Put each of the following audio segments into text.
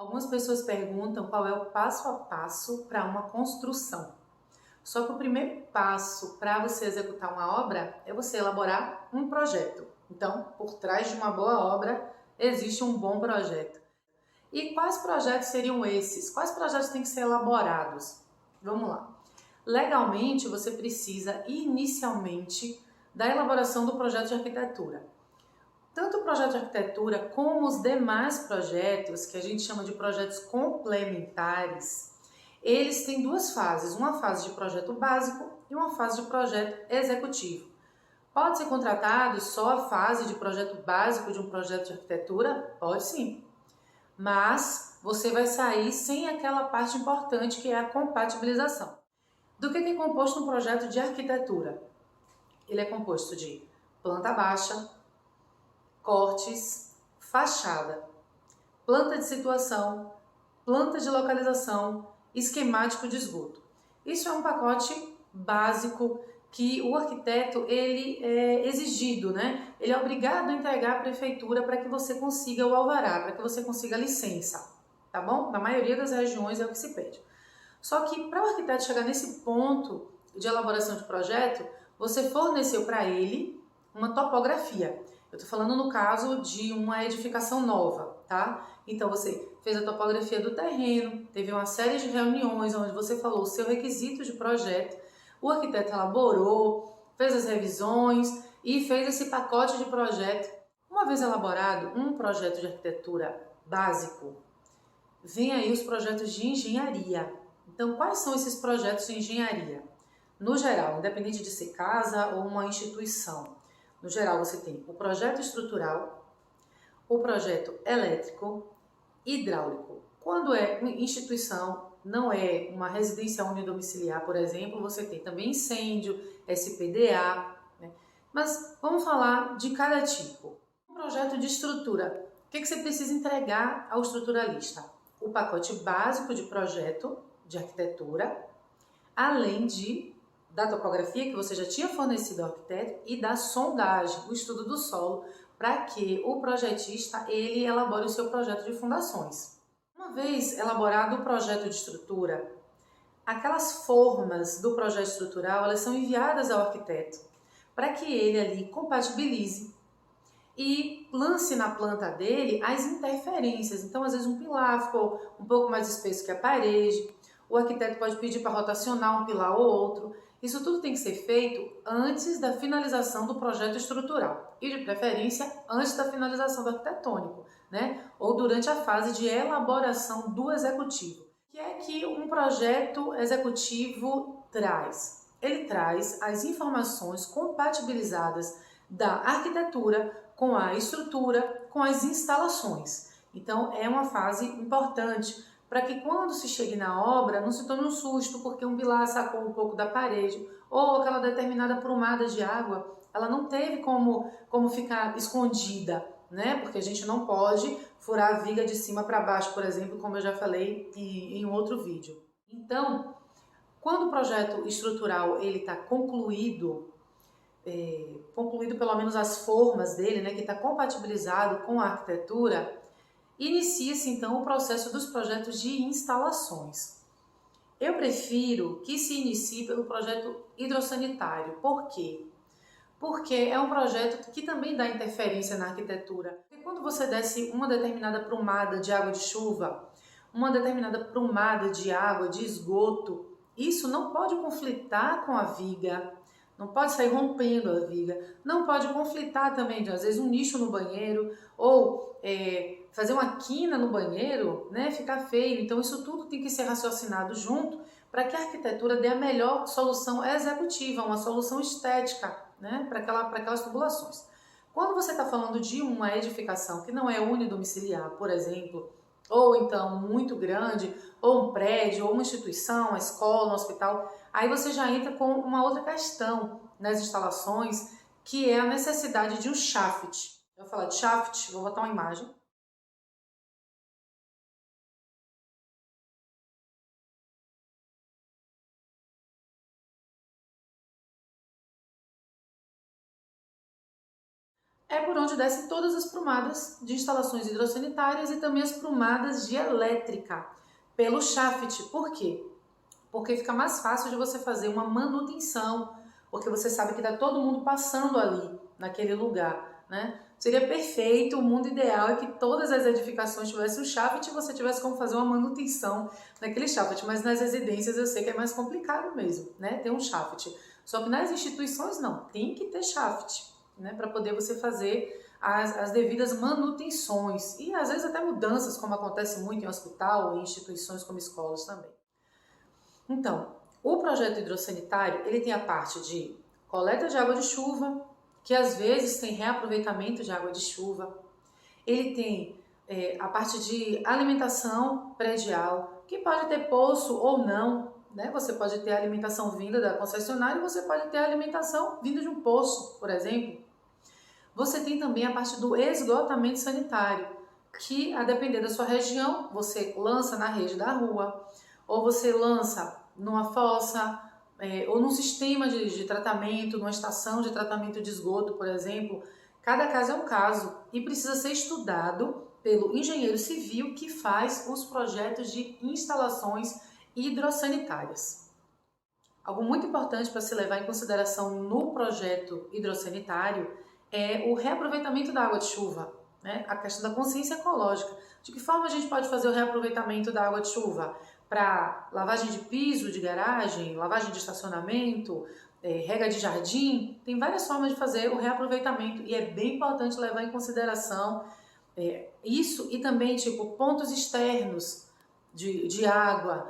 Algumas pessoas perguntam qual é o passo a passo para uma construção. Só que o primeiro passo para você executar uma obra é você elaborar um projeto. Então, por trás de uma boa obra existe um bom projeto. E quais projetos seriam esses? Quais projetos têm que ser elaborados? Vamos lá. Legalmente, você precisa inicialmente da elaboração do projeto de arquitetura. Tanto o projeto de arquitetura como os demais projetos, que a gente chama de projetos complementares, eles têm duas fases, uma fase de projeto básico e uma fase de projeto executivo. Pode ser contratado só a fase de projeto básico de um projeto de arquitetura? Pode sim, mas você vai sair sem aquela parte importante que é a compatibilização. Do que é composto um projeto de arquitetura? Ele é composto de planta baixa, cortes, fachada, planta de situação, planta de localização, esquemático de esgoto. Isso é um pacote básico que o arquiteto ele é exigido, né? Ele é obrigado a entregar à prefeitura para que você consiga o alvará, para que você consiga a licença, tá bom? Na maioria das regiões é o que se pede. Só que para o arquiteto chegar nesse ponto de elaboração de projeto, você forneceu para ele uma topografia. Eu estou falando no caso de uma edificação nova, tá? Então você fez a topografia do terreno, teve uma série de reuniões onde você falou o seu requisito de projeto, o arquiteto elaborou, fez as revisões e fez esse pacote de projeto. Uma vez elaborado um projeto de arquitetura básico, vem aí os projetos de engenharia. Então, quais são esses projetos de engenharia? No geral, independente de ser casa ou uma instituição, no geral você tem o projeto estrutural, o projeto elétrico, hidráulico. Quando é instituição, não é uma residência unidomiciliar, por exemplo, você tem também incêndio, SPDA, né? Mas vamos falar de cada tipo. Um projeto de estrutura. O que você precisa entregar ao estruturalista? O pacote básico de projeto de arquitetura, além da topografia que você já tinha fornecido ao arquiteto e da sondagem, o estudo do solo, para que o projetista ele elabore o seu projeto de fundações. Uma vez elaborado o projeto de estrutura, aquelas formas do projeto estrutural elas são enviadas ao arquiteto para que ele ali compatibilize e lance na planta dele as interferências. Então, às vezes um pilar ficou um pouco mais espesso que a parede, o arquiteto pode pedir para rotacionar um pilar ou outro. Isso tudo tem que ser feito antes da finalização do projeto estrutural e, de preferência, antes da finalização do arquitetônico, né? Ou durante a fase de elaboração do executivo. O que é que um projeto executivo traz? Ele traz as informações compatibilizadas da arquitetura com a estrutura, com as instalações. Então, é uma fase importante para que quando se chegue na obra não se tome um susto porque um pilar sacou um pouco da parede ou aquela determinada prumada de água, ela não teve como ficar escondida, né? Porque a gente não pode furar a viga de cima para baixo, por exemplo, como eu já falei em um outro vídeo. Então, quando o projeto estrutural ele está concluído pelo menos as formas dele, né, que está compatibilizado com a arquitetura, inicia-se então o processo dos projetos de instalações. Eu prefiro que se inicie pelo projeto hidrossanitário. Por quê? Porque é um projeto que também dá interferência na arquitetura. Porque quando você desce uma determinada prumada de água de chuva, uma determinada prumada de água de esgoto, isso não pode conflitar com a viga, não pode sair rompendo a viga, não pode conflitar também, às vezes, um nicho no banheiro ou fazer uma quina no banheiro, né, ficar feio. Então, isso tudo tem que ser raciocinado junto para que a arquitetura dê a melhor solução executiva, uma solução estética, né, para aquelas tubulações. Quando você está falando de uma edificação que não é unidomiciliar, por exemplo, ou então muito grande, ou um prédio, ou uma instituição, uma escola, um hospital, aí você já entra com uma outra questão nas instalações, que é a necessidade de um shaft. Eu vou falar de shaft, vou botar uma imagem. é por onde descem todas as prumadas de instalações hidrossanitárias e também as prumadas de elétrica, pelo shaft. Por quê? Porque fica mais fácil de você fazer uma manutenção, porque você sabe que está todo mundo passando ali, naquele lugar, né? Seria perfeito, o mundo ideal é que todas as edificações tivessem o shaft e você tivesse como fazer uma manutenção naquele shaft, mas nas residências eu sei que é mais complicado mesmo, né? Ter um shaft. Só que nas instituições não, tem que ter shaft, né? Para poder você fazer as devidas manutenções e às vezes até mudanças, como acontece muito em hospital ou em instituições como escolas também. Então, o projeto hidrossanitário, ele tem a parte de coleta de água de chuva, que às vezes tem reaproveitamento de água de chuva. Ele tem a parte de alimentação predial, que pode ter poço ou não, né? Você pode ter alimentação vinda da concessionária e você pode ter alimentação vinda de um poço, por exemplo. Você tem também a parte do esgotamento sanitário, que a depender da sua região, você lança na rede da rua, ou você lança numa fossa, ou num sistema de tratamento, numa estação de tratamento de esgoto, por exemplo. Cada caso é um caso e precisa ser estudado pelo engenheiro civil que faz os projetos de instalações hidrossanitárias. Algo muito importante para se levar em consideração no projeto hidrossanitário é o reaproveitamento da água de chuva, né? A questão da consciência ecológica. De que forma a gente pode fazer o reaproveitamento da água de chuva? Para lavagem de piso, de garagem, lavagem de estacionamento, rega de jardim. Tem várias formas de fazer o reaproveitamento e é bem importante levar em consideração isso e também tipo pontos externos de água.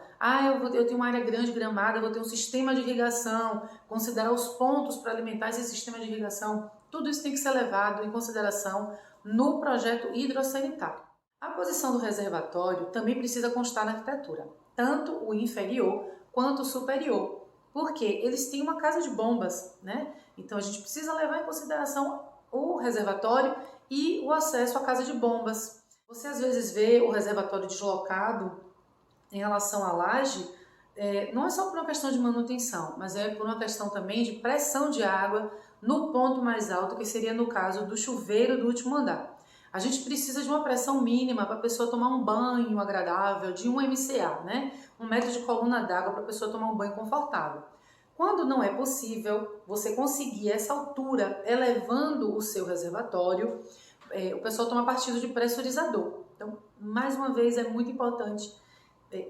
Eu tenho uma área grande gramada, eu vou ter um sistema de irrigação, considerar os pontos para alimentar esse sistema de irrigação. Tudo isso tem que ser levado em consideração no projeto hidrossanitário. A posição do reservatório também precisa constar na arquitetura, tanto o inferior quanto o superior, porque eles têm uma casa de bombas, né? Então a gente precisa levar em consideração o reservatório e o acesso à casa de bombas. Você às vezes vê o reservatório deslocado em relação à laje, não é só por uma questão de manutenção, mas é por uma questão também de pressão de água no ponto mais alto, que seria no caso do chuveiro do último andar. A gente precisa de uma pressão mínima para a pessoa tomar um banho agradável, de 1 MCA, né? 1 metro de coluna d'água para a pessoa tomar um banho confortável. Quando não é possível você conseguir essa altura elevando o seu reservatório, o pessoal toma partido de pressurizador. Então, mais uma vez, é muito importante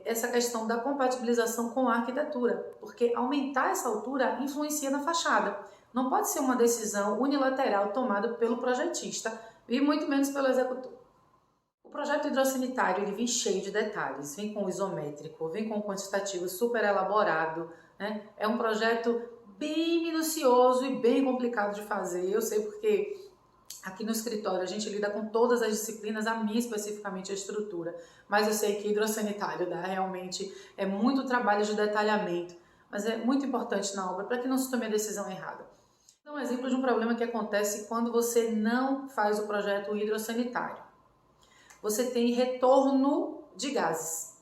essa questão da compatibilização com a arquitetura, porque aumentar essa altura influencia na fachada. Não pode ser uma decisão unilateral tomada pelo projetista e muito menos pelo executor. O projeto hidrossanitário ele vem cheio de detalhes, vem com o isométrico, vem com o quantitativo super elaborado, né? É um projeto bem minucioso e bem complicado de fazer, eu sei porque aqui no escritório a gente lida com todas as disciplinas, a minha especificamente a estrutura, mas eu sei que hidrossanitário dá realmente muito trabalho de detalhamento, mas é muito importante na obra para que não se tome a decisão errada. Então, um exemplo de um problema que acontece quando você não faz o projeto hidrossanitário. Você tem retorno de gases.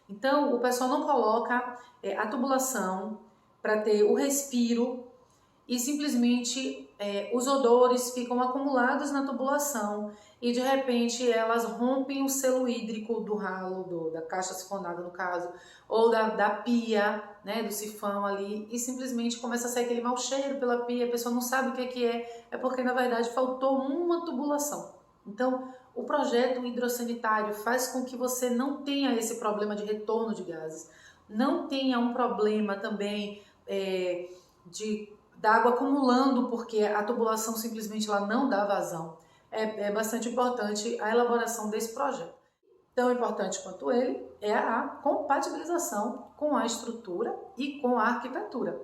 Então, o pessoal não coloca a tubulação para ter o respiro e simplesmente os odores ficam acumulados na tubulação e de repente elas rompem o selo hídrico do ralo, da caixa sifonada no caso, ou da pia, né, do sifão ali, e simplesmente começa a sair aquele mau cheiro pela pia, a pessoa não sabe o que é porque na verdade faltou uma tubulação. Então, o projeto hidrossanitário faz com que você não tenha esse problema de retorno de gases, não tenha um problema também da água acumulando porque a tubulação simplesmente ela não dá vazão. É bastante importante a elaboração desse projeto. Tão importante quanto ele é a compatibilização com a estrutura e com a arquitetura.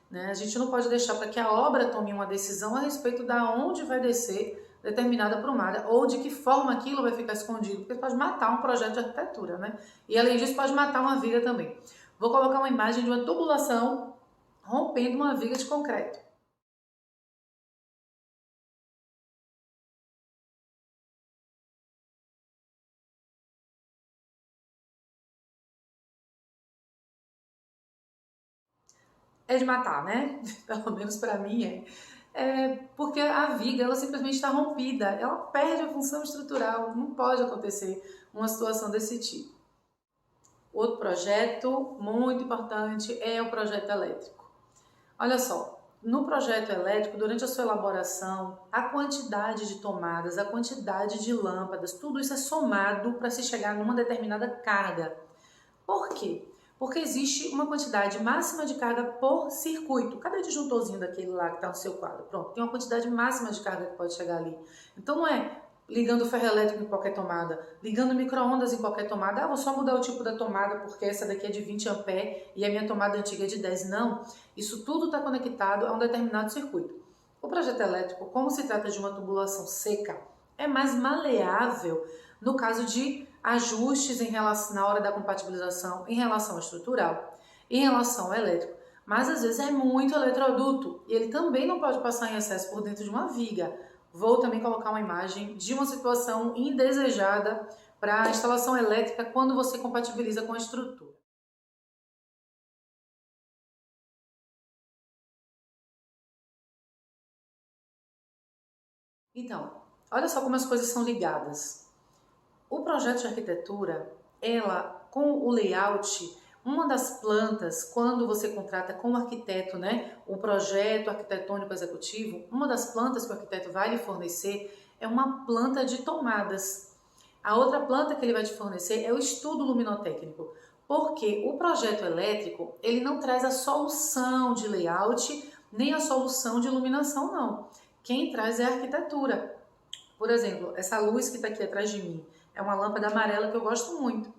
Né? A gente não pode deixar para que a obra tome uma decisão a respeito de onde vai descer determinada prumada ou de que forma aquilo vai ficar escondido, porque pode matar um projeto de arquitetura, né? E além disso pode matar uma viga também. Vou colocar uma imagem de uma tubulação rompendo uma viga de concreto. É de matar, né? Pelo menos para mim é. porque a viga ela simplesmente está rompida, ela perde a função estrutural, não pode acontecer uma situação desse tipo. Outro projeto muito importante é o projeto elétrico. Olha só, no projeto elétrico, durante a sua elaboração, a quantidade de tomadas, a quantidade de lâmpadas, tudo isso é somado para se chegar numa determinada carga. Por quê? Porque existe uma quantidade máxima de carga por circuito. Cada disjuntorzinho daquele lá que está no seu quadro, pronto, tem uma quantidade máxima de carga que pode chegar ali. Então não é ligando o ferro elétrico em qualquer tomada, ligando o micro-ondas em qualquer tomada, vou só mudar o tipo da tomada porque essa daqui é de 20 ampere e a minha tomada antiga é de 10. Não, isso tudo está conectado a um determinado circuito. O projeto elétrico, como se trata de uma tubulação seca, é mais maleável no caso de ajustes na hora da compatibilização em relação ao estrutural, em relação ao elétrico, mas às vezes é muito eletroduto e ele também não pode passar em excesso por dentro de uma viga. Vou também colocar uma imagem de uma situação indesejada para a instalação elétrica quando você compatibiliza com a estrutura. Então, olha só como as coisas são ligadas. O projeto de arquitetura, ela com o layout, uma das plantas, quando você contrata com o arquiteto, né, o projeto arquitetônico executivo, uma das plantas que o arquiteto vai lhe fornecer é uma planta de tomadas. A outra planta que ele vai te fornecer é o estudo luminotécnico, porque o projeto elétrico, ele não traz a solução de layout, nem a solução de iluminação, não. Quem traz é a arquitetura. Por exemplo, essa luz que está aqui atrás de mim é uma lâmpada amarela que eu gosto muito.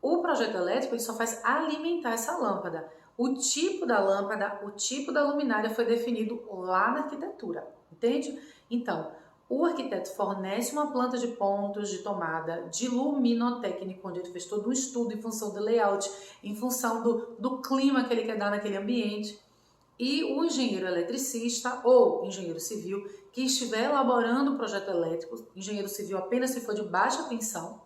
O projeto elétrico ele só faz alimentar essa lâmpada. O tipo da lâmpada, o tipo da luminária foi definido lá na arquitetura, entende? Então, o arquiteto fornece uma planta de pontos de tomada, de luminotécnico, onde ele fez todo um estudo em função do layout, em função do clima que ele quer dar naquele ambiente. E o engenheiro eletricista ou engenheiro civil que estiver elaborando o projeto elétrico, engenheiro civil apenas se for de baixa tensão,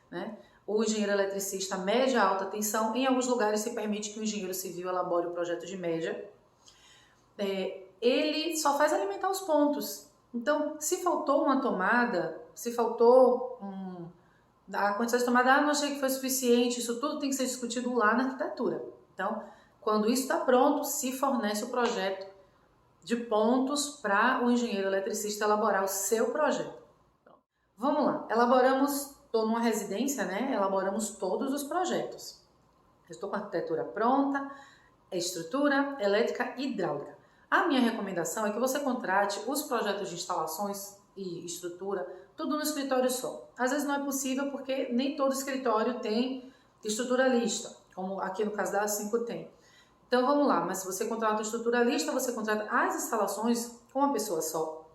né? O engenheiro eletricista média alta tensão, em alguns lugares se permite que o engenheiro civil elabore o projeto de média. Ele só faz alimentar os pontos. Então, se faltou uma tomada, se faltou a quantidade de tomada, não achei que foi suficiente, isso tudo tem que ser discutido lá na arquitetura. Então, quando isso está pronto, se fornece o projeto de pontos para o engenheiro eletricista elaborar o seu projeto. Vamos lá, estou numa residência, né? Elaboramos todos os projetos. Estou com a arquitetura pronta, estrutura, elétrica e hidráulica. A minha recomendação é que você contrate os projetos de instalações e estrutura, tudo no escritório só. Às vezes não é possível porque nem todo escritório tem estruturalista, como aqui no caso da A5 tem. Então vamos lá, mas se você contrata o estruturalista, você contrata as instalações com uma pessoa só.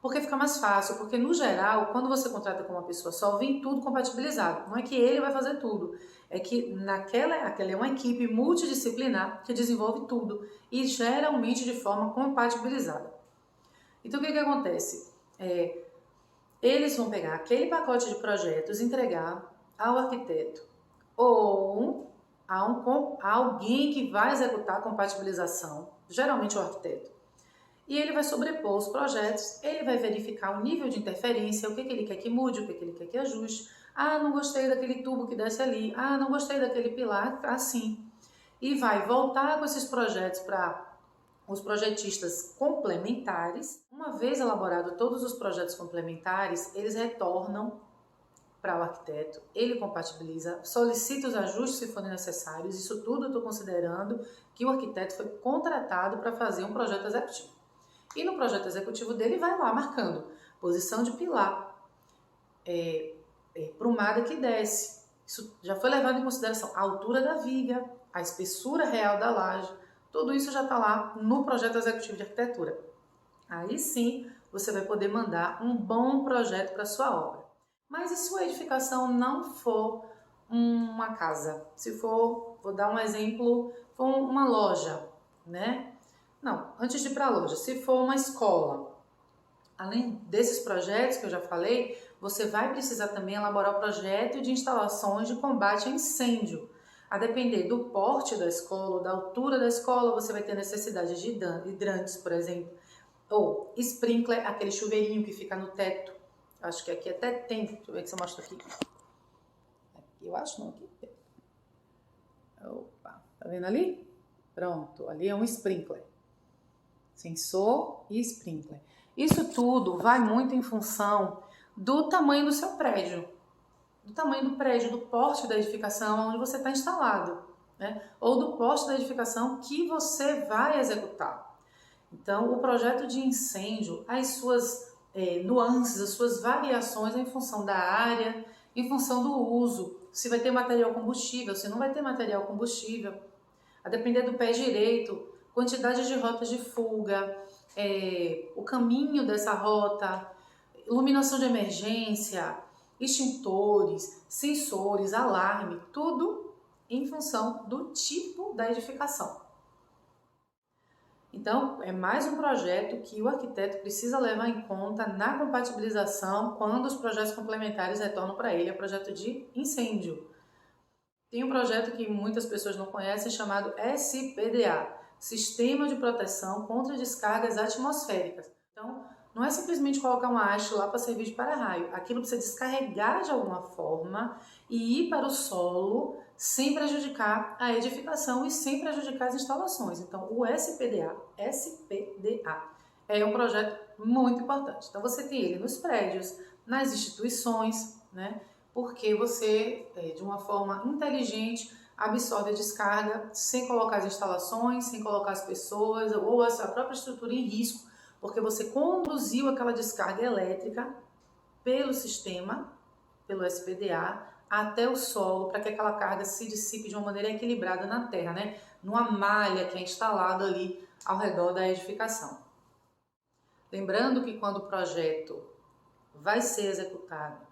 Porque fica mais fácil, porque no geral, quando você contrata com uma pessoa só, vem tudo compatibilizado. Não é que ele vai fazer tudo, é que aquela é uma equipe multidisciplinar que desenvolve tudo e geralmente de forma compatibilizada. Então o que acontece? Eles vão pegar aquele pacote de projetos e entregar ao arquiteto ou a alguém que vai executar a compatibilização, geralmente o arquiteto. E ele vai sobrepor os projetos, ele vai verificar o nível de interferência, o que ele quer que mude, o que ele quer que ajuste. Ah, não gostei daquele tubo que desce ali. Ah, não gostei daquele pilar, assim. E vai voltar com esses projetos para os projetistas complementares. Uma vez elaborado todos os projetos complementares, eles retornam para o arquiteto, ele compatibiliza, solicita os ajustes se forem necessários. Isso tudo eu estou considerando que o arquiteto foi contratado para fazer um projeto executivo. E no projeto executivo dele vai lá marcando posição de pilar, prumada que desce. Isso já foi levado em consideração a altura da viga, a espessura real da laje. Tudo isso já está lá no projeto executivo de arquitetura. Aí sim você vai poder mandar um bom projeto para sua obra. Mas e se a edificação não for uma casa? Se for, vou dar um exemplo, for uma loja, né? Não, antes de ir para a loja, se for uma escola, além desses projetos que eu já falei, você vai precisar também elaborar o projeto de instalações de combate a incêndio. A depender do porte da escola, da altura da escola, você vai ter necessidade de hidrantes, por exemplo. Ou sprinkler, aquele chuveirinho que fica no teto. Acho que aqui até tem, deixa eu ver se eu mostro aqui. Eu acho não, aqui tem. Opa, tá vendo ali? Pronto, ali é um sprinkler. Sensor e sprinkler. Isso tudo vai muito em função do tamanho do seu prédio. Do tamanho do prédio, do porte da edificação onde você está instalado, né? Ou do porte da edificação que você vai executar. Então, o projeto de incêndio, as suas nuances, as suas variações em função da área, em função do uso, se vai ter material combustível, se não vai ter material combustível, a depender do pé direito, quantidade de rotas de fuga, o caminho dessa rota, iluminação de emergência, extintores, sensores, alarme, tudo em função do tipo da edificação. Então, é mais um projeto que o arquiteto precisa levar em conta na compatibilização quando os projetos complementares retornam para ele, é o projeto de incêndio. Tem um projeto que muitas pessoas não conhecem chamado SPDA, Sistema de Proteção contra Descargas Atmosféricas. Então, não é simplesmente colocar uma haste lá para servir de para-raio. Aquilo precisa descarregar de alguma forma e ir para o solo sem prejudicar a edificação e sem prejudicar as instalações. Então, o SPDA é um projeto muito importante. Então, você tem ele nos prédios, nas instituições, né? Porque você, de uma forma inteligente, absorve a descarga sem colocar as instalações, sem colocar as pessoas ou a sua própria estrutura em risco, porque você conduziu aquela descarga elétrica pelo sistema, pelo SPDA, até o solo, para que aquela carga se dissipe de uma maneira equilibrada na terra, né? Numa malha que é instalada ali ao redor da edificação. Lembrando que quando o projeto vai ser executado,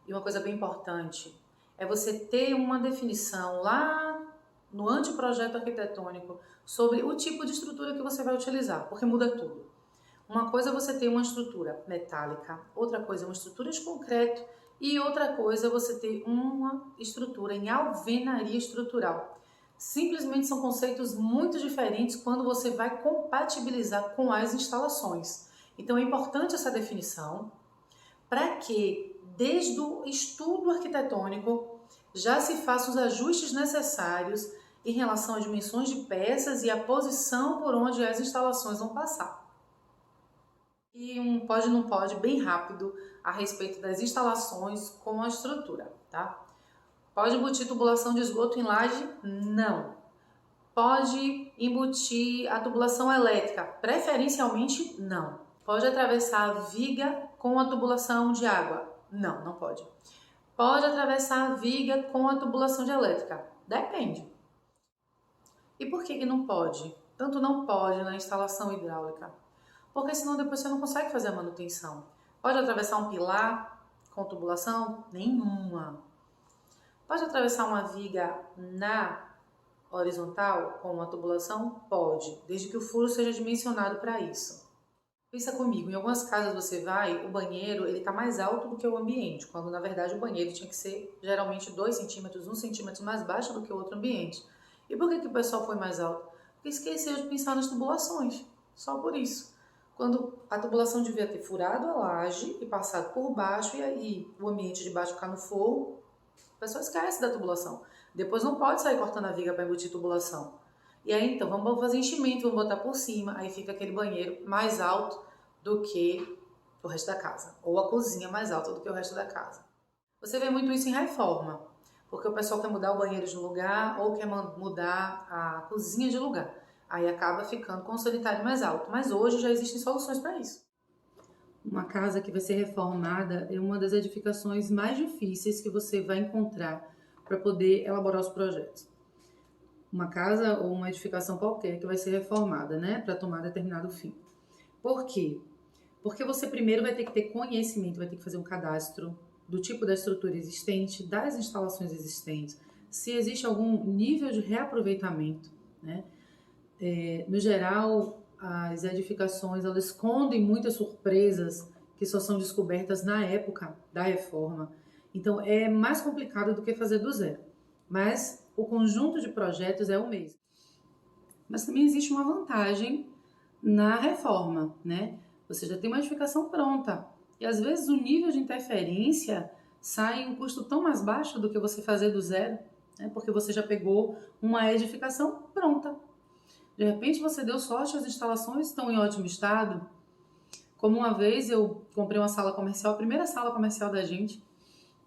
e uma coisa bem importante, é você ter uma definição lá no anteprojeto arquitetônico sobre o tipo de estrutura que você vai utilizar, porque muda tudo. Uma coisa é você ter uma estrutura metálica, outra coisa é uma estrutura de concreto e outra coisa é você ter uma estrutura em alvenaria estrutural. Simplesmente são conceitos muito diferentes quando você vai compatibilizar com as instalações. Então é importante essa definição para que, desde o estudo arquitetônico, já se façam os ajustes necessários em relação às dimensões de peças e a posição por onde as instalações vão passar. E um pode não pode bem rápido a respeito das instalações com a estrutura, tá? Pode embutir tubulação de esgoto em laje? Não. Pode embutir a tubulação elétrica? Preferencialmente não. Pode atravessar a viga com a tubulação de água? Não, não pode. Pode atravessar a viga com a tubulação de elétrica? Depende. E por que não pode? Tanto não pode na instalação hidráulica. Porque senão depois você não consegue fazer a manutenção. Pode atravessar um pilar com tubulação? Nenhuma. Pode atravessar uma viga na horizontal com uma tubulação? Pode, desde que o furo seja dimensionado para isso. Pensa comigo, em algumas casas você vai, o banheiro ele está mais alto do que o ambiente, quando na verdade o banheiro tinha que ser geralmente 2 centímetros, 1 centímetro mais baixo do que o outro ambiente. E por que o pessoal foi mais alto? Porque esqueceu de pensar nas tubulações, só por isso. Quando a tubulação devia ter furado a laje e passado por baixo e aí o ambiente de baixo ficar no forro, o pessoal esquece da tubulação. Depois não pode sair cortando a viga para embutir tubulação. E aí então, vamos fazer enchimento, vamos botar por cima, aí fica aquele banheiro mais alto do que o resto da casa. Ou a cozinha mais alta do que o resto da casa. Você vê muito isso em reforma, porque o pessoal quer mudar o banheiro de lugar ou quer mudar a cozinha de lugar. Aí acaba ficando com o sanitário mais alto. Mas hoje já existem soluções para isso. Uma casa que vai ser reformada é uma das edificações mais difíceis que você vai encontrar para poder elaborar os projetos. Uma casa ou uma edificação qualquer que vai ser reformada, né, para tomar determinado fim. Por quê? Porque você primeiro vai ter que ter conhecimento, vai ter que fazer um cadastro do tipo da estrutura existente, das instalações existentes, se existe algum nível de reaproveitamento, né? No geral, as edificações elas escondem muitas surpresas que só são descobertas na época da reforma. Então, é mais complicado do que fazer do zero. Mas o conjunto de projetos é o mesmo. Mas também existe uma vantagem na reforma, né? Você já tem uma edificação pronta. E às vezes o nível de interferência sai um custo tão mais baixo do que você fazer do zero, né? Porque você já pegou uma edificação pronta. De repente você deu sorte, as instalações estão em ótimo estado. Como uma vez eu comprei uma sala comercial, a primeira sala comercial da gente,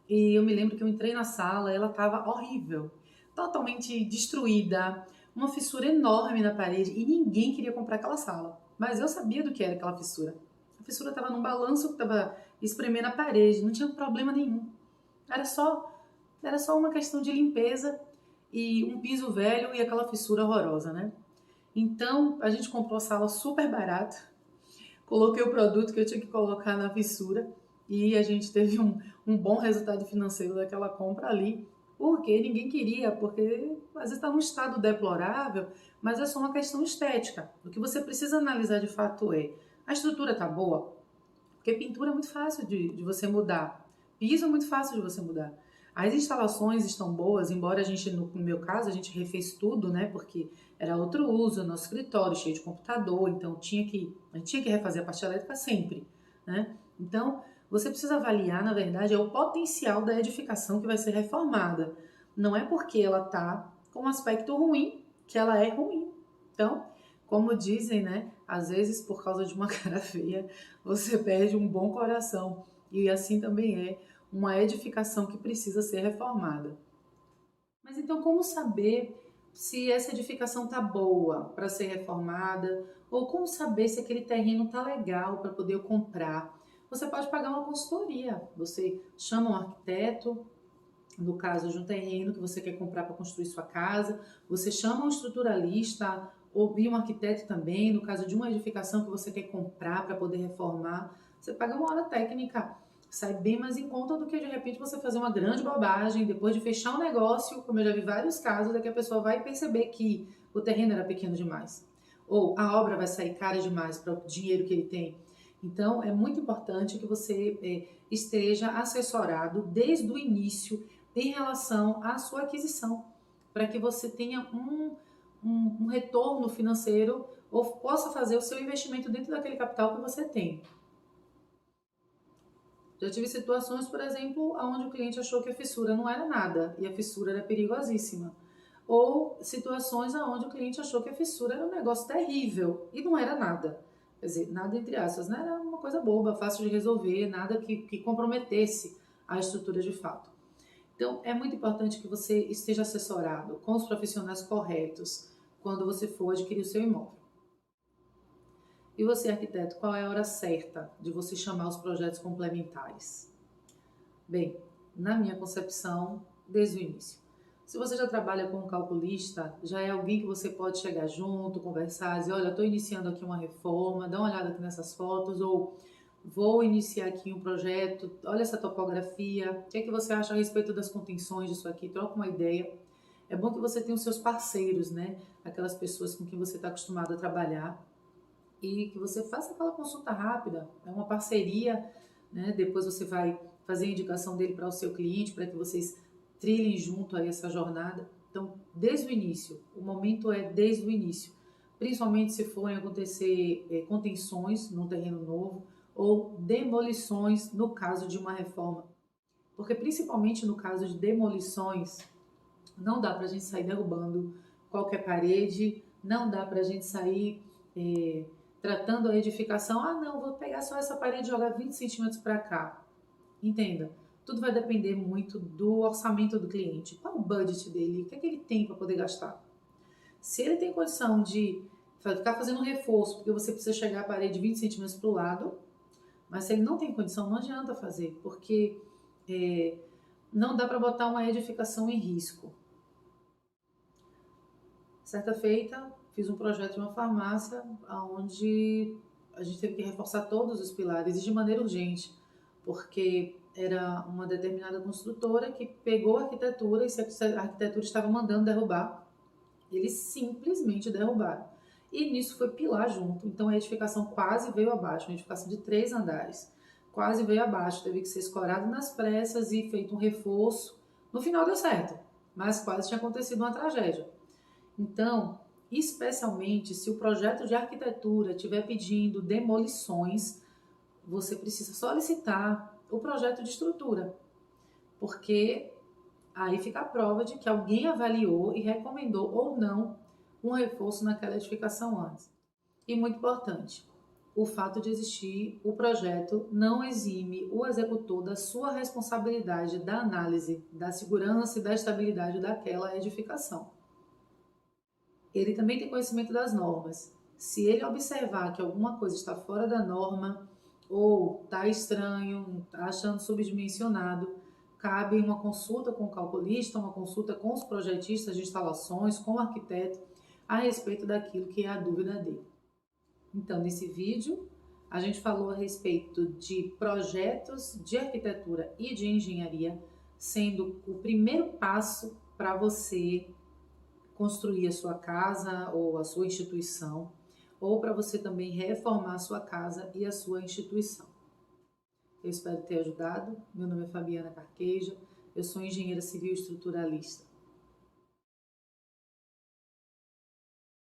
e eu me lembro que eu entrei na sala, ela estava horrível, totalmente destruída, uma fissura enorme na parede e ninguém queria comprar aquela sala. Mas eu sabia do que era aquela fissura. A fissura estava num balanço que estava espremendo a parede, não tinha problema nenhum. Era só, era só uma questão de limpeza e um piso velho e aquela fissura horrorosa, né? Então a gente comprou a sala super barata, coloquei o produto que eu tinha que colocar na fissura e a gente teve um bom resultado financeiro daquela compra ali, porque ninguém queria, porque às vezes está num estado deplorável, mas é só uma questão estética. O que você precisa analisar de fato é, a estrutura está boa? Porque pintura é muito fácil de você mudar, piso é muito fácil de você mudar. As instalações estão boas, embora a gente, no meu caso, a gente refez tudo, né? Porque era outro uso, nosso escritório cheio de computador, então a gente tinha que refazer a parte elétrica sempre, né? Então, você precisa avaliar, na verdade, é o potencial da edificação que vai ser reformada. Não é porque ela está com um aspecto ruim que ela é ruim. Então, como dizem, né? Às vezes, por causa de uma cara feia, você perde um bom coração. E assim também é uma edificação que precisa ser reformada. Mas então, como saber se essa edificação tá boa para ser reformada? Ou como saber se aquele terreno tá legal para poder eu comprar? Você pode pagar uma consultoria. Você chama um arquiteto, no caso de um terreno que você quer comprar para construir sua casa, você chama um estruturalista ou um arquiteto também, no caso de uma edificação que você quer comprar para poder reformar, você paga uma hora técnica, sai bem mais em conta do que de repente você fazer uma grande bobagem, depois de fechar um negócio, como eu já vi vários casos, é que a pessoa vai perceber que o terreno era pequeno demais, ou a obra vai sair cara demais para o dinheiro que ele tem. Então, é muito importante que você esteja assessorado desde o início em relação à sua aquisição, para que você tenha um retorno financeiro ou possa fazer o seu investimento dentro daquele capital que você tem. Já tive situações, por exemplo, onde o cliente achou que a fissura não era nada e a fissura era perigosíssima. Ou situações onde o cliente achou que a fissura era um negócio terrível e não era nada. Quer dizer, nada entre aspas, né? Era uma coisa boba, fácil de resolver, nada que comprometesse a estrutura de fato. Então, é muito importante que você esteja assessorado com os profissionais corretos quando você for adquirir o seu imóvel. E você, arquiteto, qual é a hora certa de você chamar os projetos complementares? Bem, na minha concepção, desde o início. Se você já trabalha com um calculista, já é alguém que você pode chegar junto, conversar, dizer, olha, estou iniciando aqui uma reforma, dá uma olhada aqui nessas fotos, ou vou iniciar aqui um projeto, olha essa topografia, o que é que você acha a respeito das contenções disso aqui, troca uma ideia. É bom que você tenha os seus parceiros, né? Aquelas pessoas com quem você está acostumado a trabalhar e que você faça aquela consulta rápida, é uma parceria, né? Depois você vai fazer a indicação dele para o seu cliente, para que vocês trilhem junto aí essa jornada. Então, desde o início, o momento é desde o início, principalmente se forem acontecer contenções no terreno novo ou demolições no caso de uma reforma. Porque principalmente no caso de demolições, não dá para a gente sair derrubando qualquer parede, não dá para a gente sair tratando a edificação, ah não, vou pegar só essa parede e jogar 20 centímetros para cá. Entenda, tudo vai depender muito do orçamento do cliente. Qual é o budget dele? O que é que ele tem para poder gastar? Se ele tem condição de ficar fazendo um reforço, porque você precisa chegar a parede 20 centímetros para o lado, mas se ele não tem condição, não adianta fazer, porque não dá para botar uma edificação em risco. Certa feita, fiz um projeto de uma farmácia onde a gente teve que reforçar todos os pilares e de maneira urgente, porque era uma determinada construtora que pegou a arquitetura e se a arquitetura estava mandando derrubar, eles simplesmente derrubaram. E nisso foi pilar junto, então a edificação quase veio abaixo, uma edificação de 3 andares, quase veio abaixo, teve que ser escorado nas pressas e feito um reforço. No final deu certo, mas quase tinha acontecido uma tragédia. Então, especialmente se o projeto de arquitetura estiver pedindo demolições, você precisa solicitar o projeto de estrutura, porque aí fica a prova de que alguém avaliou e recomendou ou não um reforço naquela edificação antes. E muito importante, o fato de existir o projeto não exime o executor da sua responsabilidade da análise da segurança e da estabilidade daquela edificação. Ele também tem conhecimento das normas. Se ele observar que alguma coisa está fora da norma ou está estranho, está achando subdimensionado, cabe uma consulta com o calculista, uma consulta com os projetistas de instalações, com o arquiteto, a respeito daquilo que é a dúvida dele. Então, nesse vídeo, a gente falou a respeito de projetos de arquitetura e de engenharia, sendo o primeiro passo para você construir a sua casa ou a sua instituição, ou para você também reformar a sua casa e a sua instituição. Eu espero ter ajudado. Meu nome é Fabiana Carqueja, eu sou engenheira civil estruturalista.